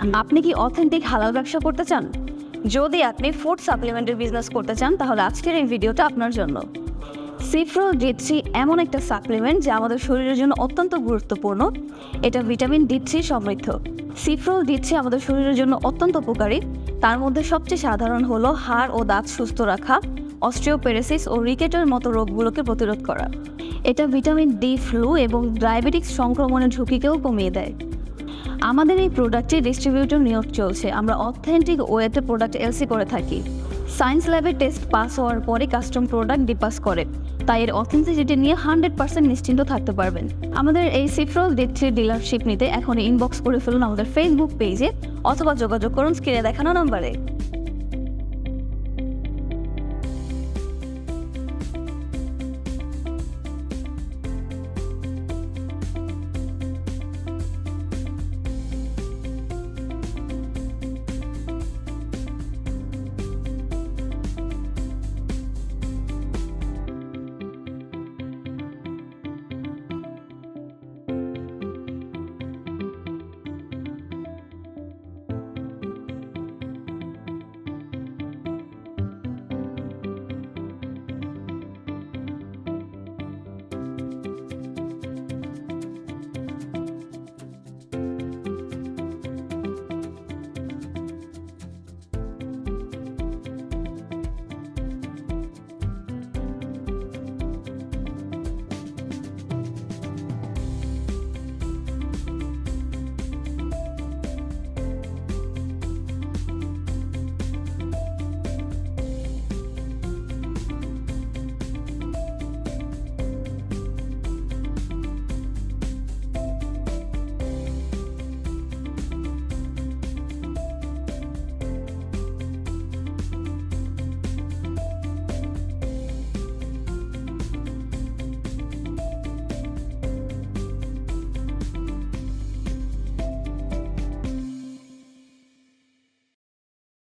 আপনি কি অথেন্টিক হালাল ব্যবসা করতে চান? যদি আপনি ফুড সাপ্লিমেন্টের বিজনেস করতে চান তাহলে আজকের এই ভিডিওটা আপনার জন্য। সিফ্রো D3 এমন একটা সাপ্লিমেন্ট যা আমাদের শরীরের জন্য অত্যন্ত গুরুত্বপূর্ণ। এটা ভিটামিন D3 সমৃদ্ধ। সিফ্রো D3 আমাদের শরীরের জন্য অত্যন্ত উপকারী। তার মধ্যে সবচেয়ে সাধারণ হলো হাড় ও দাঁত সুস্থ রাখা, অস্টিওপেরেসিস ও রিকেটের মতো রোগগুলোকে প্রতিরোধ করা। এটা ভিটামিন D ফ্লু এবং ডায়াবেটিক্স সংক্রমণের ঝুঁকিকেও কমিয়ে দেয়। আমাদের এই প্রোডাক্টে ডিস্ট্রিবিউটর নিয়োগ চলছে। আমরা অথেন্টিক ওয়েতে প্রোডাক্ট এলসি করে থাকি। সায়েন্স ল্যাবের টেস্ট পাস হওয়ার পরে কাস্টম প্রোডাক্ট ডিপাস করে, তাই এর অথেন্টিসিটি নিয়ে 100% নিশ্চিন্ত থাকতে পারবেন। আমাদের এই সিফ্রো D3 ডিলারশিপ নিতে এখন ইনবক্স করে ফেলুন আমাদের ফেসবুক পেজে অথবা যোগাযোগ করুন স্ক্রিনে দেখানো নাম্বারে।